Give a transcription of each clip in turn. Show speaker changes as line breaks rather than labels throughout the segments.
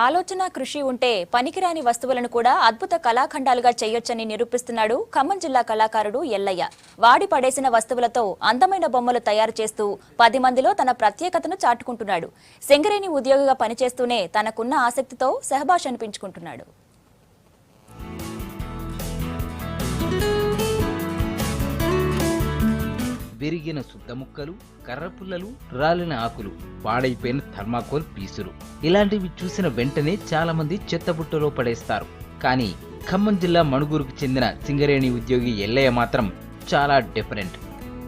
ఆలోచన కృషి ఉంటే పనికిరాని వస్తువులను కూడా అద్భుత కళాఖండాలుగా చేయొచ్చని నిరూపిస్తున్నాడు ఖమ్మం జిల్లా కళాకారుడు ఎల్లయ్య. వాడి పడేసిన వస్తువులతో అందమైన బొమ్మలు తయారు చేస్తూ 10 మందిలో తన ప్రత్యేకతను చాటుకుంటున్నాడు. సింగరేణి ఉద్యోగిగా పనిచేస్తూనే తనకున్న ఆసక్తితో సహబాష్ అనిపించుకుంటున్నాడు.
విరిగిన సుద్దముక్కలు, కర్రపుల్లలు, రాలిన ఆకులు, పాడైపోయిన థర్మాకోల్ పీసులు ఇలాంటివి చూసిన వెంటనే చాలా మంది చెత్తబుట్టలో పడేస్తారు. కానీ ఖమ్మం జిల్లా మణుగూరుకు చెందిన సింగరేణి ఉద్యోగి ఎల్లయ్య మాత్రం చాలా డిఫరెంట్.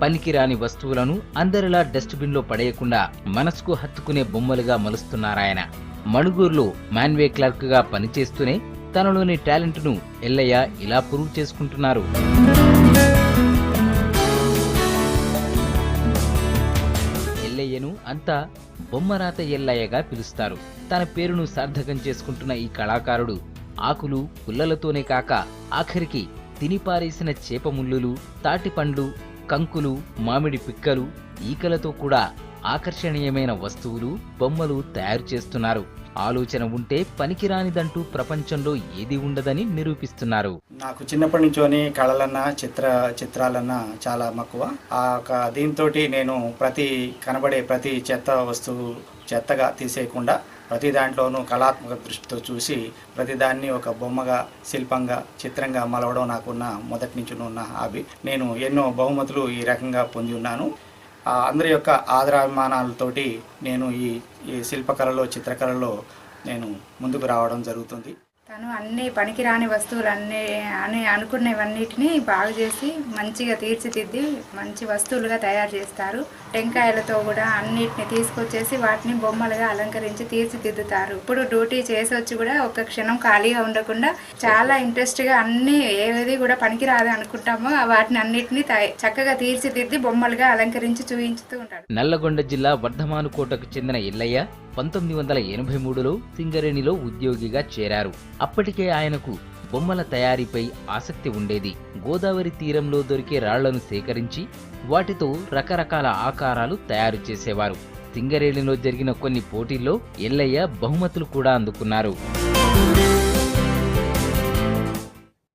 పనికిరాని వస్తువులను అందరిలా డస్ట్బిన్ లో పడేయకుండా మనసుకు హత్తుకునే బొమ్మలుగా మలుస్తున్నారాయన. మణుగూరులో మ్యాన్వే క్లర్క్ గా పనిచేస్తూనే తనలోని టాలెంట్ ను ఎల్లయ్య ఇలా ప్రూవ్ చేసుకుంటున్నారు. ఎల్లయ్యను అంతా బొమ్మరాత ఎల్లయ్యగా పిలుస్తారు. తన పేరును సార్థకం చేసుకుంటున్న ఈ కళాకారుడు ఆకులు, పుల్లలతోనే కాక ఆఖరికి తినిపారేసిన చేపముల్లులు, తాటిపండ్లు, కంకులు, మామిడి పిక్కలు, ఈకలతో కూడా ఆకర్షణీయమైన వస్తువులు, బొమ్మలు తయారు చేస్తున్నారు. ఆలోచన ఉంటే పనికిరానిదంటూ ప్రపంచంలో ఏది ఉండదని నిరూపిస్తున్నారు.
నాకు చిన్నప్పటి నుంచోని కళలన్నా చిత్రాలన్నా చాలా మక్కువ. దీంతో నేను కనబడే ప్రతి చెత్త వస్తువు చెత్తగా తీసేయకుండా ప్రతి దాంట్లోనూ కళాత్మక దృష్టితో చూసి ప్రతిదాన్ని ఒక బొమ్మగా, శిల్పంగా, చిత్రంగా మలవడం నాకున్న మొదటి నుంచి ఉన్న హాబీ. నేను ఎన్నో బహుమతులు ఈ రకంగా పొంది ఉన్నాను. అందరి యొక్క ఆదరాభిమానాలతోటి నేను ఈ శిల్పకళలో, చిత్రకళలో నేను ముందుకు రావడం జరుగుతుంది.
తను అన్ని పనికిరాని వస్తువులు అని అనుకునేవన్నిటిని బాగు చేసి మంచిగా తీర్చిదిద్ది మంచి వస్తువులుగా తయారు చేస్తారు. టెంకాయలతో కూడా అన్నిటిని తీసుకొచ్చేసి వాటిని బొమ్మలుగా అలంకరించి తీర్చిదిద్దుతారు. ఇప్పుడు డ్యూటీ చేసి వచ్చి కూడా ఒక్క క్షణం ఖాళీగా ఉండకుండా చాలా ఇంట్రెస్ట్గా అన్ని ఏది కూడా పనికిరాదు అనుకుంటామో వాటిని అన్నిటిని చక్కగా తీర్చిదిద్ది బొమ్మలుగా అలంకరించి చూపించుతూ ఉంటారు.
నల్లగొండ జిల్లా వర్ధమానుకోటకు చెందిన ఎల్లయ్య 1983లో సింగరేణిలో ఉద్యోగిగా చేరారు. అప్పటికే ఆయనకు బొమ్మల తయారీపై ఆసక్తి ఉండేది. గోదావరి తీరంలో దొరికే రాళ్లను సేకరించి వాటితో రకరకాల ఆకారాలు తయారు చేసేవారు. సింగరేణిలో జరిగిన కొన్ని పోటీల్లో ఎల్లయ్య బహుమతులు కూడా అందుకున్నారు.